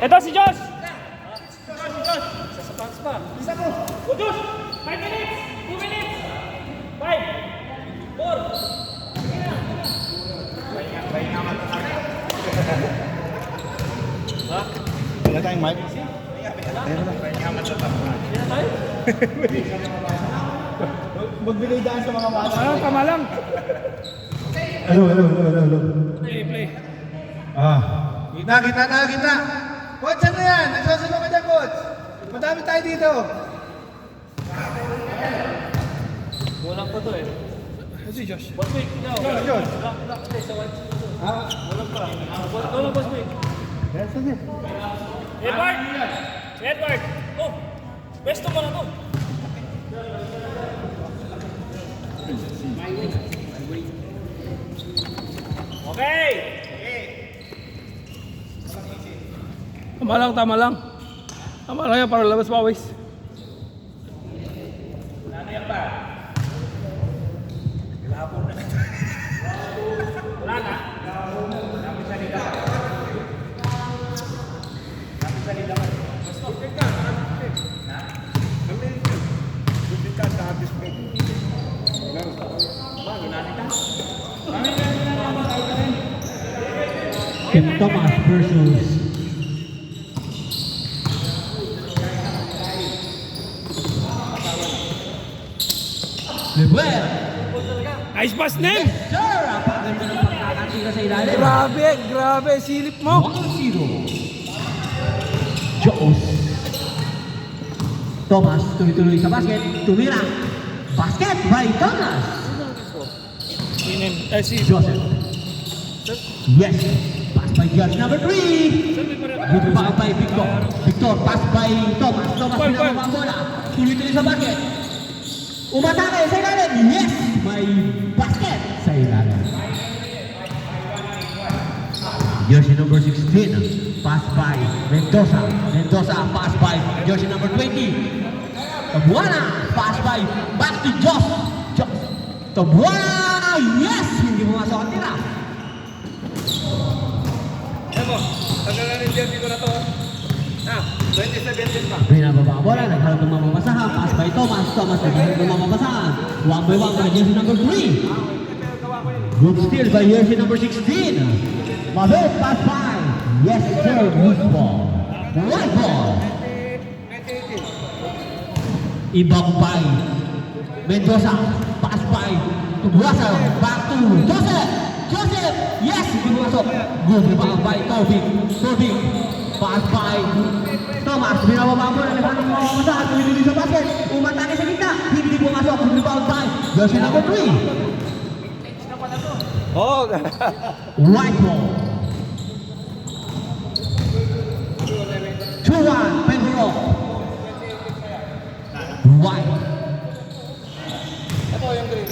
Ito si Josh! Isa sa pants pa. Isa ko! O Josh! 5 minutes! 2 minutes! 5! 4! Pahinga matatag. Ha? Wala tayong mic? Pahinga matatag. Hindi na tayo? Magbigay daan sa mga bata. Tama lang. Hello. Play. Kita. Coach, ano yan? Nagsasagot ka dyan, coach. Madami tayo dito. Walang pa to eh. Si Josh. Boss Mick, ikaw. Josh. Walang pa. Walang Boss Mick. Edward! Oh! Besto mo na to. Okay! Tama lang. Tama lang yan para labas pawis. Wala na. Kim Thomas versus Lebuel. Nice pass, Nen! Sir, apaganda ng pagkakatira sa ilalim. Grabe, silip mo. 1-0. Joos. Thomas, tuloy-tuloy sa basket. Tumira. Basket by Thomas. Si Joseph. Yes. Pass by Judge number 3. Good rebound by Victor. Victor, pass by Thomas. Thomas pinababa ang bola. Tuloy-tuloy sa basket. Umatake sa ilalim. Yes. May basket sa ilalim. Jersey number 16. Pass by Mendoza. Mendoza, pass by jersey number 20. Tabuana, pass by back to Josh. Tabuana, yes! Hindi mo masok ang tira. Evo, tagalan yung jersey ko na to. 2017 pa. Binababa ang bola, nagharap ng mamamasahan. Pass by Thomas. Thomas nagharap ng mamamasahan. 1 by 1 by jersey number 3. Good steal by jersey number 16. Mabit, pass by. Yes, sir, good ball. Right ball. Ibang by Mendoza. Pass by Tubuasa. Back to Joseph. Joseph, yes, hindi mo masok. Good rebound by Tobik. Tobik. Pass by Thomas. Binababa mo na naghanap ng mamasahan. Tuloy-tuloy sa basket. Umatake sa gitna. Hindi mo masok. Good rebound by jersey number 3. Oh, Right ball. 2-1, Pedro. Right. ito yung green.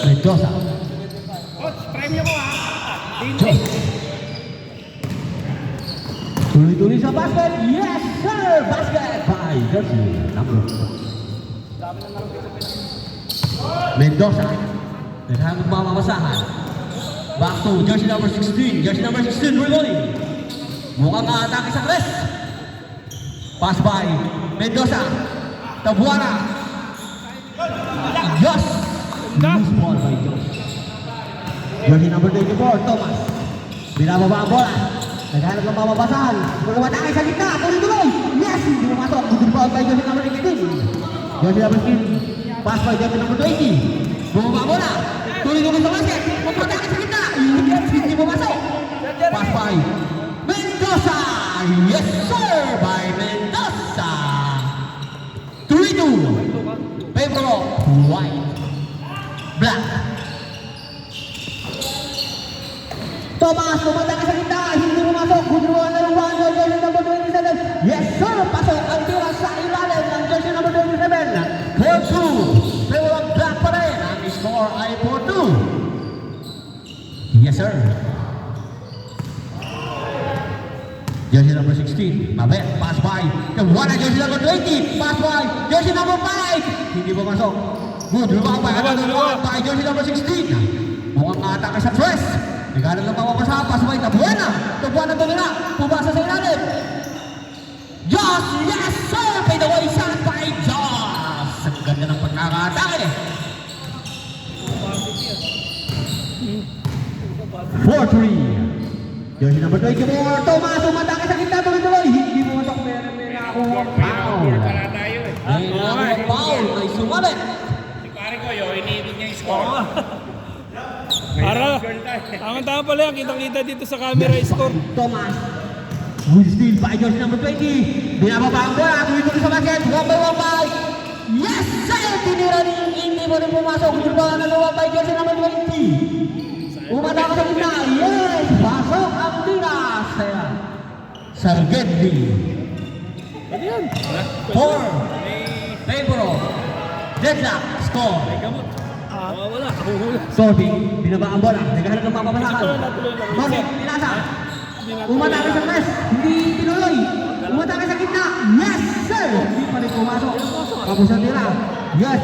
Mendoza. Coach, prime niyo ko ha. Josh. Tuloy-tuloy sa basket. Yes, sir. Basket by jersey number 4. Mendoza. Naghanap ng mamasahan. Back to jersey number 16. Jersey number 16, reloading. Mukhang atake sa Chris. Pass by Mendoza. Tabuana. Yes. Loose ball by Josh. Jersey number 24, Thomas. Binababa ang bola. Naghanap ng mamabasahan. Kumatake sa gitna. Tuloy-tuloy. Yes. Hindi mo masok. Good ball by jersey number 18. Jersey number 16. Pass by jersey number 20. Bumaba ang bola. Tuloy-tuloy sa basket. Kumatake sa gitna. Yes. Hindi mo masok. Pass by Mendoza. Yes, sir. By Mendoza. 3-2. Pedro. White. Black. Thomas, kumatake sa gitna. Hindi mo masok. Good rebound ng 1. Jersey number 27. Yes, sir. Pasok ang tira sa ilalim ng jersey number 27. 4-2. Pedro Black pa rin. Ang score ay 4-2. Yes, sir. Jersey number 16, Mabet, pass by. Tabuana, jersey number 20, pass by. Jersey number 5, hindi mo masok. Good rebound by jersey number 16. Mukhang atake sa press. Naghanap ng mapapasa, pasaway, Tabuana. Tabuana tumira, pumasa sa ilalim. Joss, yes sir! Fade away shot by Joss. Ang ganda ng pagkakatake. 4-3. Jersey number 24, Tomas, umatake sa gitna, tuloy-tuloy. Hindi mo matok, may nakakuha foul. Pala tayo eh. May nakakuha foul, may sumalit. Si pare ko, yo, iniibig niya yung score. Para, Girl tayo. tama pala yan. Kitang-kita dito sa camera yung score. Thomas. Good steal by jersey number 20. Binababa ang bola, tuloy-tuloy sa basket. 1-by-1 by. Yes, sir! Tinira ni hindi mo rin pumasok. Yung bola na nawa by jersey number 20. Umatake sa gitna. Yes! Pasok ang tira. Saya. Sargedli. Ano yan? 4. Favor. Deadlock. Score. Wala. Huhula. Sorby, binaba ang bola. Naghahanap ng papabasakan. Sorby, pinasa. Umatake sa press. Hindi tinuloy. Umatake sa gitna. Yes, sir! Hindi pa rin pumasok. Tapos ang tira. Yes.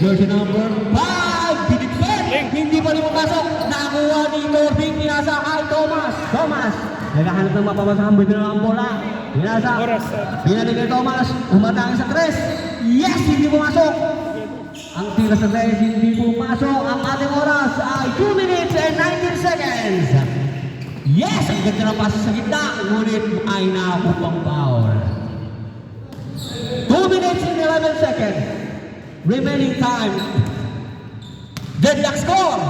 Jersey number 5. Binigpit. Hindi pa rin pumasok. Nakuha ni Sorby. Pinasa kay Thomas. Thomas. Naghahanap ng mapabasakan. Binaba ang bola. Pinasa. Oras. Pinalik kay Thomas. Umatake sa press. Yes! Hindi pumasok. Ang tira sa tres, hindi pumasok. Ang ating oras ay 2 minutes and 19 seconds. Yes! Ang ganda ng pasa sa gitna. Ngunit ay nakakupang foul. 2 minutes and 11 seconds. Remaining time. Deadlock score.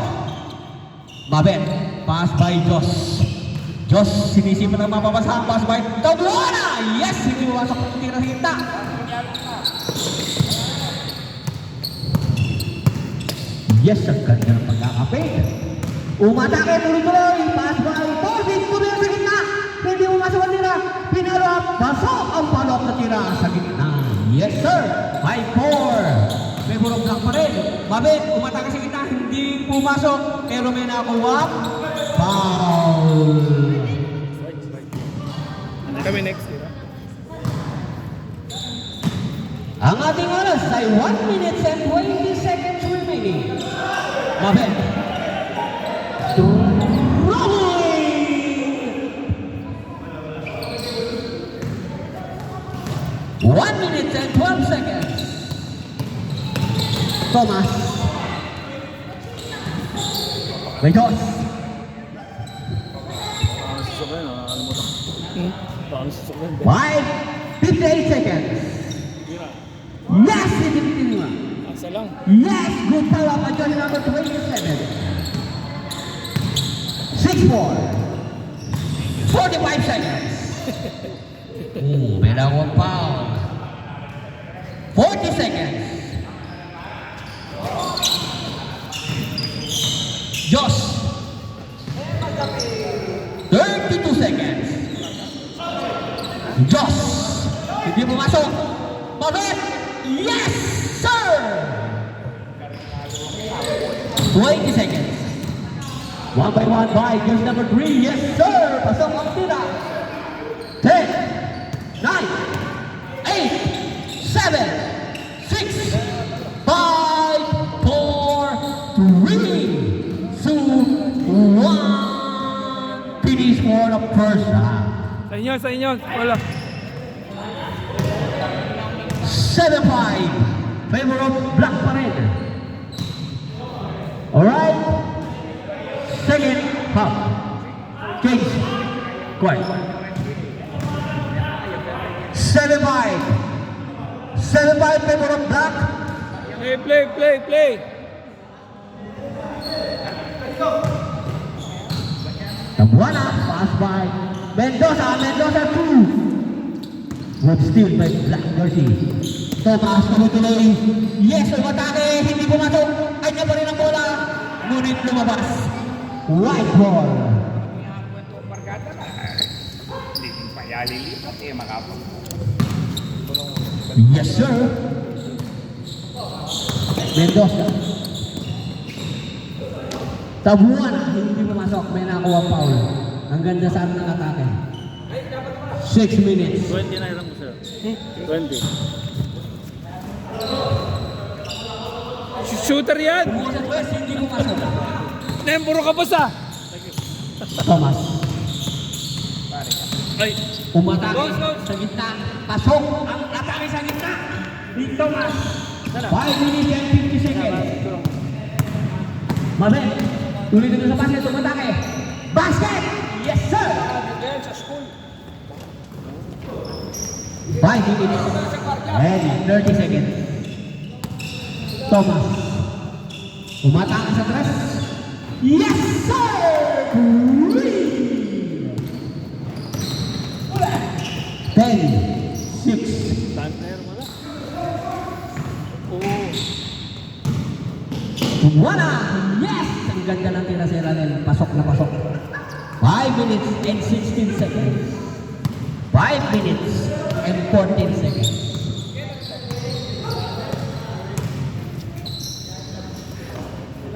Mabet. Pass by Joss. Joss, sinisipan ng mapapasahan. Pass by Tabuana. Yes! Hindi pumasok ang tira sa gitna. Yes, ang ganda ng pagkakapit. Umatake, tuloy-tuloy. Pass by Torvin, tumira sa gitna. Hindi umasok ang tira. Pinarap, pasok ang palok na tira sa gitna. Yes, sir. 5-4. May burong block pa rin. Mabit, umatake sa gitna. Hindi pumasok. Pero may nakuha. Foul. Kami next, di ba? Ang ating oras ay 1 minutes and 20 seconds remaining. Mabel. Rolling! 1 minute and 12 seconds. Thomas. Rayos. Five, 58 seconds. Yes, hindi mo. Asa lang. Yes, good power by jersey number 27. 6-4. 45 seconds. May nakawang foul. 40 seconds. Josh. 32 seconds. Josh. Hindi pumasok. Mabit. Yes, sir! 20 seconds. 1-by-1 by jersey number 3. Yes, sir! Pasok ang tira. 10, 9, 8, 7, 6, 5, 4, 3, 2, 1. Finish for the first half. Sa inyo. Wala. 7-5. Favor of Black pa rin. Alright. Second half. Kings. Quiet. 7-5. 7-5 favor of Black. Play. Tabuana. Pass by Mendoza. Mendoza 2. Good steal by Black jersey. Thomas, tuloy-tuloy. Yes, umatake. Hindi pumasok. Ay niya pa rin ang bola. Ngunit lumabas. White ball. Hindi pa yalilipat eh, makapag. Yes, sir. Mendoza. Tabuana. Hindi pumasok. May nakuha foul. Ang ganda saan ng atake. 6 minutes. 20 na lang mo, sir. 20. Shooter yan! Pumasok, Wes, hindi pumasok. Nem, puro ka basta! Thomas. Ay, Umatake sa gitna. Pasok ang atake sa gitna. Ni Thomas. 5 minutes and 50 seconds. Mabel. Tuloy dito sa basket. Umatake. Basket! Yes, sir! 5 minutes and 30 seconds. Thomas. Umatake sa tres. Yes, sir! 10, 6. time player mo na. Wala! Yes! Ang ganda ng tira si Ranel. Pasok na pasok. 5 minutes and 16 seconds. 5 minutes and 14 seconds.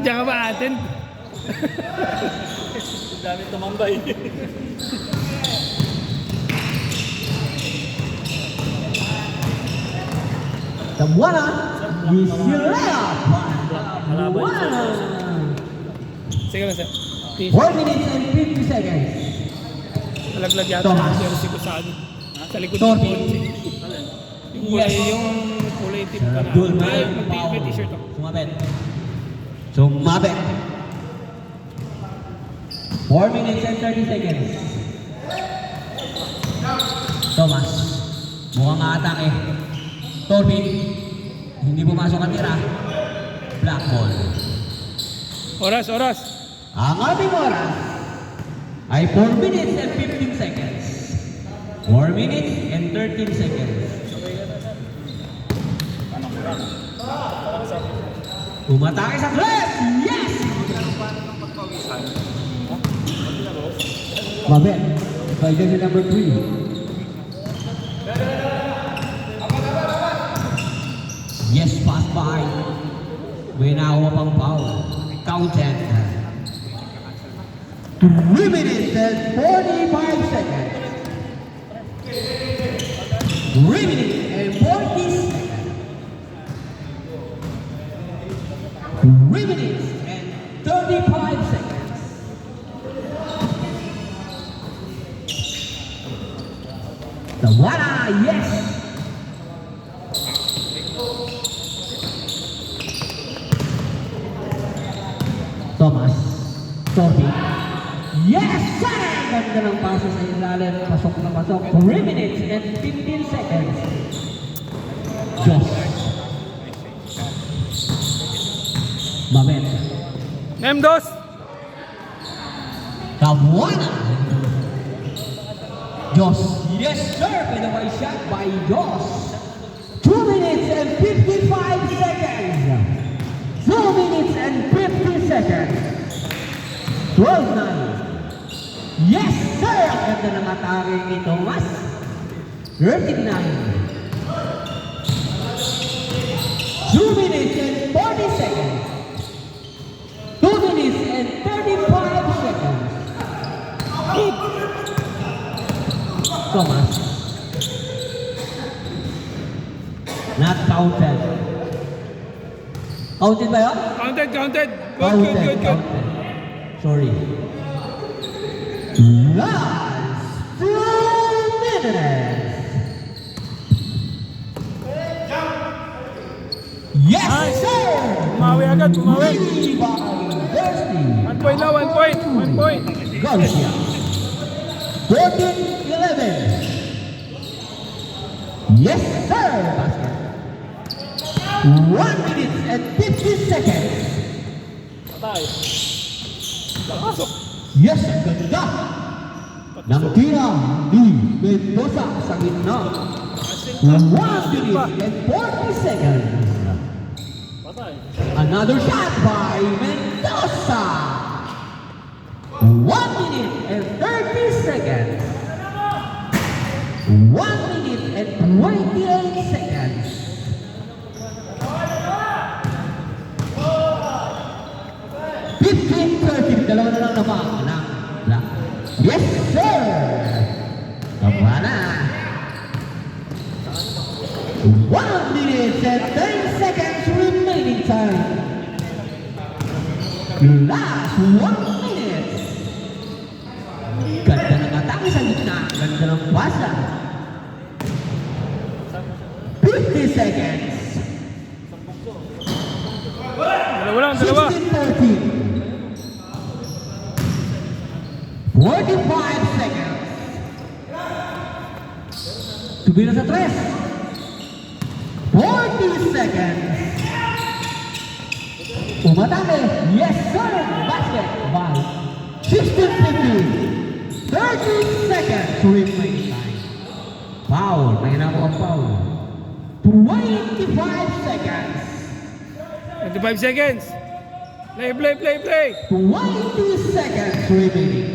Diyan ka ba atin? Ang dami tumambay. The winner is Yulea. Sige na, sir. 4 minutes and 50 seconds. Nalaglag yata Thomas. ang jersey ko sa ano. Sa likod ng Torby. kotse. Yung kulay itim pa na. Dul, Ay, may t-shirt ako. Sumabit. Sumabit. 4 minutes and 30 seconds. Thomas. Mukhang atake. Torby. Hindi pumasok ang tira. Black ball. Oras, oras. Ang ating oras ay 4 minutes and 15 seconds. 4 minutes and 13 seconds. Umatake sa tres! Yes! Mabel, by jersey number 3. Yes, pass by. May nakuha pang foul. Counted. 3 minutes and 45 seconds. 3 minutes and 40 seconds. 3 minutes and 35 seconds. The winner, yes! Thomas. Torby. Yes, sir! Ganda ng pasa sa ilalim. Pasok na pasok. 3 minutes and 15 seconds. Josh. Mabel. Memdos! Kabuana. Josh. Yes, sir! Pinaway shot by Josh. 2 minutes and 55 seconds. 2 minutes and 50 seconds. 12-9. Yes, sir! Ang ganda ng atake ni Thomas. 39. 2 minutes and 40 seconds. 2 minutes and 35 seconds. Thomas. Not counted. Counted ba yun? Counted, counted. Good, Counted, good, good, good. counted. Sorry. Last 2 minutes. Yes, Nice. sir! Bumawi agad, bumawi. Thirsty. 1 point na, 1 point. 1 point. Garcia. 14-11. Yes, sir! Basket. 1 minute and 50 seconds. Patay. Pasok. Yes, ang ganda. Nang tira ni Mendoza sa gitna. 1 minute and 40 seconds. Patay. Another shot by Mendoza. 1 minute and 30 seconds. 1 minute and 28 seconds. 15-13. Dalawa na lang naman. Yes, sir! Tama na. 1 minute and 10 seconds remaining time. Last 1 minute. Subira sa 3. 40 seconds. Umatake. Yes, sir. Basket by 16-50. 30 seconds remaining time. Foul. May na ang foul. 25 seconds. 25 seconds. Play. 20 seconds remaining.